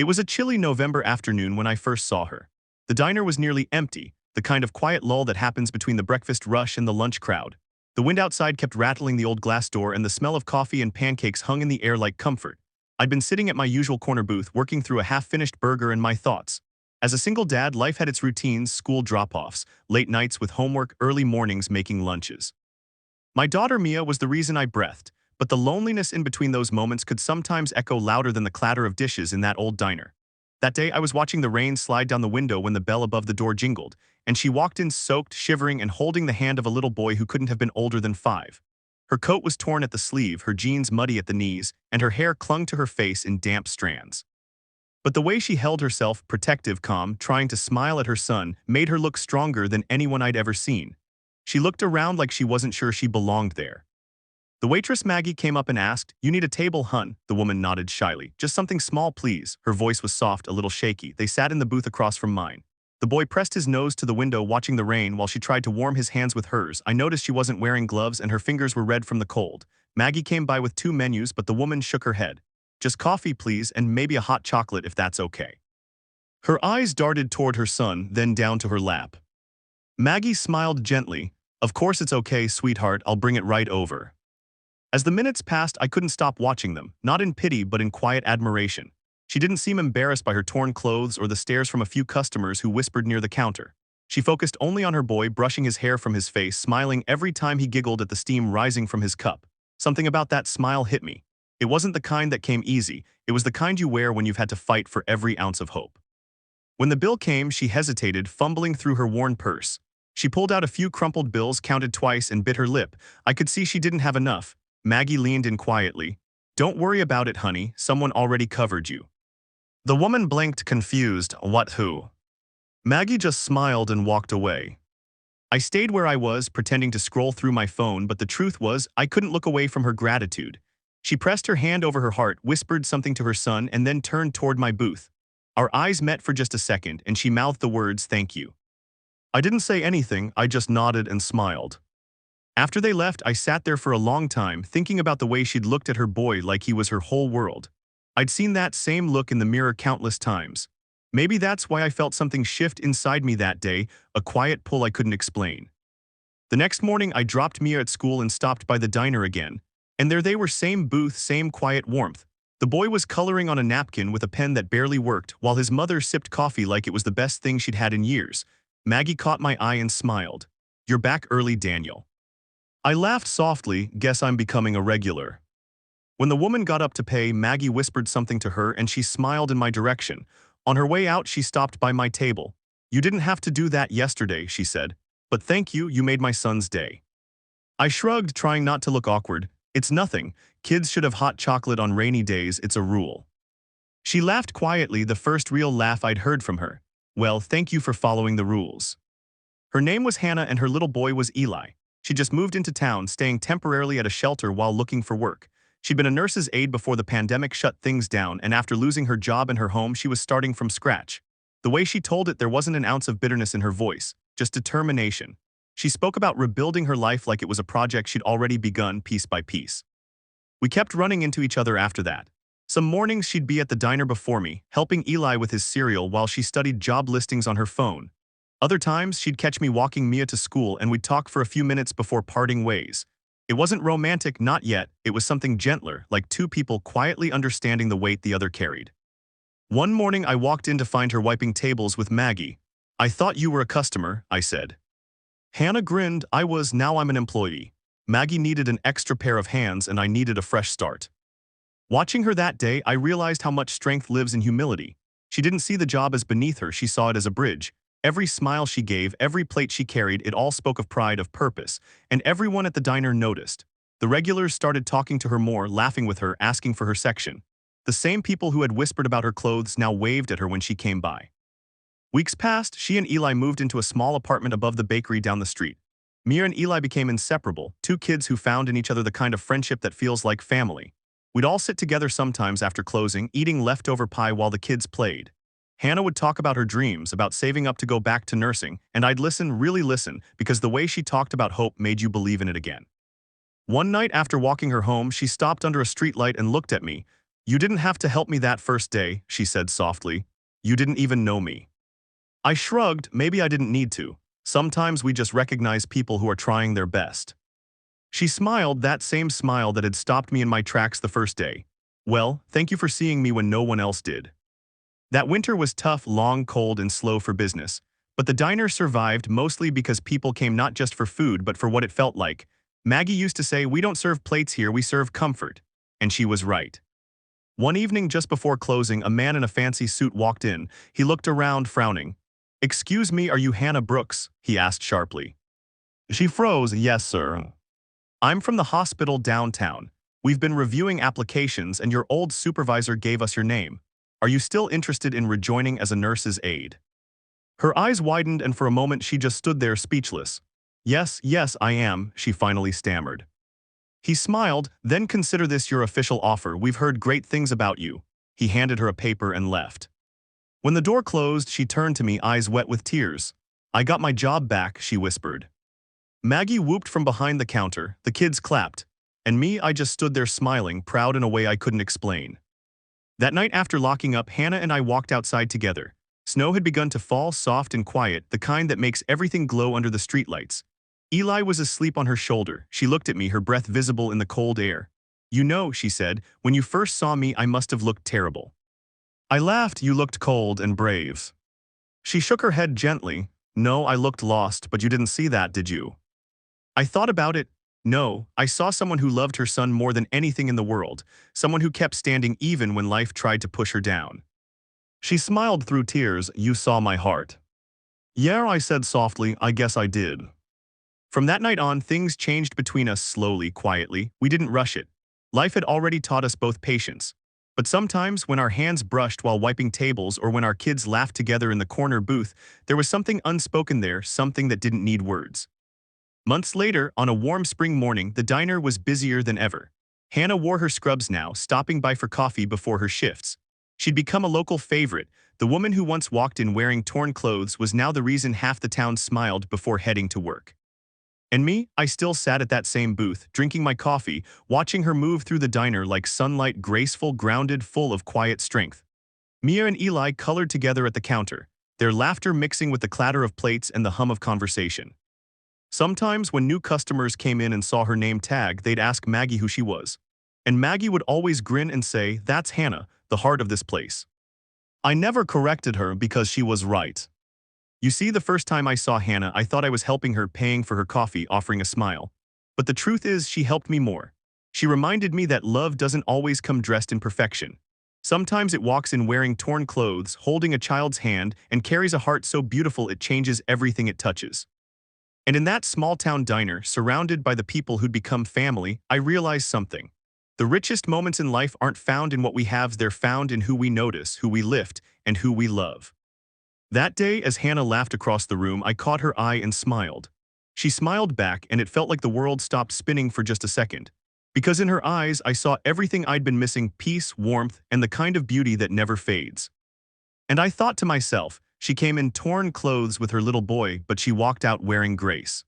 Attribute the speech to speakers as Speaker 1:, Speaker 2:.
Speaker 1: It was a chilly November afternoon when I first saw her. The diner was nearly empty, the kind of quiet lull that happens between the breakfast rush and the lunch crowd. The wind outside kept rattling the old glass door and the smell of coffee and pancakes hung in the air like comfort. I'd been sitting at my usual corner booth working through a half-finished burger and my thoughts. As a single dad, life had its routines, school drop-offs, late nights with homework, early mornings making lunches. My daughter Mia was the reason I breathed, but the loneliness in between those moments could sometimes echo louder than the clatter of dishes in that old diner. That day, I was watching the rain slide down the window when the bell above the door jingled, and she walked in soaked, shivering, and holding the hand of a little boy who couldn't have been older than 5. Her coat was torn at the sleeve, her jeans muddy at the knees, and her hair clung to her face in damp strands. But the way she held herself, protective, calm, trying to smile at her son, made her look stronger than anyone I'd ever seen. She looked around like she wasn't sure she belonged there. The waitress Maggie came up and asked, "You need a table, hun?" The woman nodded shyly. "Just something small, please." Her voice was soft, a little shaky. They sat in the booth across from mine. The boy pressed his nose to the window watching the rain while she tried to warm his hands with hers. I noticed she wasn't wearing gloves and her fingers were red from the cold. Maggie came by with 2 menus, but the woman shook her head. "Just coffee, please, and maybe a hot chocolate if that's okay." Her eyes darted toward her son, then down to her lap. Maggie smiled gently. "Of course it's okay, sweetheart, I'll bring it right over." As the minutes passed, I couldn't stop watching them, not in pity but in quiet admiration. She didn't seem embarrassed by her torn clothes or the stares from a few customers who whispered near the counter. She focused only on her boy, brushing his hair from his face, smiling every time he giggled at the steam rising from his cup. Something about that smile hit me. It wasn't the kind that came easy, it was the kind you wear when you've had to fight for every ounce of hope. When the bill came, she hesitated, fumbling through her worn purse. She pulled out a few crumpled bills, counted twice, and bit her lip. I could see she didn't have enough. Maggie leaned in quietly. "Don't worry about it, honey. Someone already covered you." The woman blinked, confused. "What, who?" Maggie just smiled and walked away. I stayed where I was, pretending to scroll through my phone, but the truth was, I couldn't look away from her gratitude. She pressed her hand over her heart, whispered something to her son, and then turned toward my booth. Our eyes met for just a second, and she mouthed the words, "Thank you." I didn't say anything, I just nodded and smiled. After they left, I sat there for a long time, thinking about the way she'd looked at her boy like he was her whole world. I'd seen that same look in the mirror countless times. Maybe that's why I felt something shift inside me that day, a quiet pull I couldn't explain. The next morning, I dropped Mia at school and stopped by the diner again. And there they were, same booth, same quiet warmth. The boy was coloring on a napkin with a pen that barely worked, while his mother sipped coffee like it was the best thing she'd had in years. Maggie caught my eye and smiled. "You're back early, Daniel." I laughed softly, guess I'm becoming a regular. When the woman got up to pay, Maggie whispered something to her and she smiled in my direction. On her way out, she stopped by my table. "You didn't have to do that yesterday," she said. "But thank you, you made my son's day." I shrugged, trying not to look awkward. "It's nothing. Kids should have hot chocolate on rainy days, it's a rule." She laughed quietly, the first real laugh I'd heard from her. "Well, thank you for following the rules." Her name was Hannah and her little boy was Eli. She just moved into town, staying temporarily at a shelter while looking for work. She'd been a nurse's aide before the pandemic shut things down, and after losing her job and her home, she was starting from scratch. The way she told it, there wasn't an ounce of bitterness in her voice, just determination. She spoke about rebuilding her life like it was a project she'd already begun piece by piece. We kept running into each other after that. Some mornings she'd be at the diner before me, helping Eli with his cereal while she studied job listings on her phone. Other times, she'd catch me walking Mia to school and we'd talk for a few minutes before parting ways. It wasn't romantic, not yet, it was something gentler, like 2 people quietly understanding the weight the other carried. One morning, I walked in to find her wiping tables with Maggie. "I thought you were a customer," I said. Hannah grinned. "I was, now I'm an employee." Maggie needed an extra pair of hands and I needed a fresh start. Watching her that day, I realized how much strength lives in humility. She didn't see the job as beneath her, she saw it as a bridge. Every smile she gave, every plate she carried, it all spoke of pride, of purpose, and everyone at the diner noticed. The regulars started talking to her more, laughing with her, asking for her section. The same people who had whispered about her clothes now waved at her when she came by. Weeks passed, she and Eli moved into a small apartment above the bakery down the street. Mia and Eli became inseparable, 2 kids who found in each other the kind of friendship that feels like family. We'd all sit together sometimes after closing, eating leftover pie while the kids played. Hannah would talk about her dreams, about saving up to go back to nursing, and I'd listen, really listen, because the way she talked about hope made you believe in it again. One night after walking her home, she stopped under a streetlight and looked at me. You didn't have to help me that first day, she said softly. You didn't even know me. I shrugged, maybe I didn't need to. Sometimes we just recognize people who are trying their best. She smiled, that same smile that had stopped me in my tracks the first day. Well, thank you for seeing me when no one else did. That winter was tough, long, cold, and slow for business. But the diner survived mostly because people came not just for food but for what it felt like. Maggie used to say, "We don't serve plates here, we serve comfort." And she was right. One evening just before closing, a man in a fancy suit walked in. He looked around, frowning. "Excuse me, are you Hannah Brooks?" he asked sharply. She froze. "Yes, sir. I'm from the hospital downtown. We've been reviewing applications and your old supervisor gave us your name. Are you still interested in rejoining as a nurse's aide?" Her eyes widened and for a moment she just stood there speechless. Yes, I am," she finally stammered. He smiled. "Then consider this your official offer. We've heard great things about you." He handed her a paper and left. When the door closed, she turned to me, eyes wet with tears. "I got my job back," she whispered. Maggie whooped from behind the counter, the kids clapped, and me, I just stood there smiling, proud in a way I couldn't explain. That night after locking up, Hannah and I walked outside together. Snow had begun to fall, soft and quiet, the kind that makes everything glow under the streetlights. Eli was asleep on her shoulder. She looked at me, her breath visible in the cold air. "You know," she said, "when you first saw me, I must have looked terrible." I laughed. "You looked cold and brave." She shook her head gently. "No, I looked lost, but you didn't see that, did you?" I thought about it. No, I saw someone who loved her son more than anything in the world, someone who kept standing even when life tried to push her down. She smiled through tears. "You saw my heart." "Yeah," I said softly, "I guess I did." From that night on, things changed between us slowly, quietly. We didn't rush it. Life had already taught us both patience. But sometimes, when our hands brushed while wiping tables or when our kids laughed together in the corner booth, there was something unspoken there, something that didn't need words. Months later, on a warm spring morning, the diner was busier than ever. Hannah wore her scrubs now, stopping by for coffee before her shifts. She'd become a local favorite. The woman who once walked in wearing torn clothes was now the reason half the town smiled before heading to work. And me, I still sat at that same booth, drinking my coffee, watching her move through the diner like sunlight, graceful, grounded, full of quiet strength. Mia and Eli colored together at the counter, their laughter mixing with the clatter of plates and the hum of conversation. Sometimes when new customers came in and saw her name tag, they'd ask Maggie who she was. And Maggie would always grin and say, "That's Hannah, the heart of this place." I never corrected her because she was right. You see, the first time I saw Hannah, I thought I was helping her, paying for her coffee, offering a smile. But the truth is, she helped me more. She reminded me that love doesn't always come dressed in perfection. Sometimes it walks in wearing torn clothes, holding a child's hand, and carries a heart so beautiful it changes everything it touches. And in that small-town diner, surrounded by the people who'd become family, I realized something. The richest moments in life aren't found in what we have, they're found in who we notice, who we lift, and who we love. That day, as Hannah laughed across the room, I caught her eye and smiled. She smiled back, and it felt like the world stopped spinning for just a second. Because in her eyes, I saw everything I'd been missing: peace, warmth, and the kind of beauty that never fades. And I thought to myself, she came in torn clothes with her little boy, but she walked out wearing grace.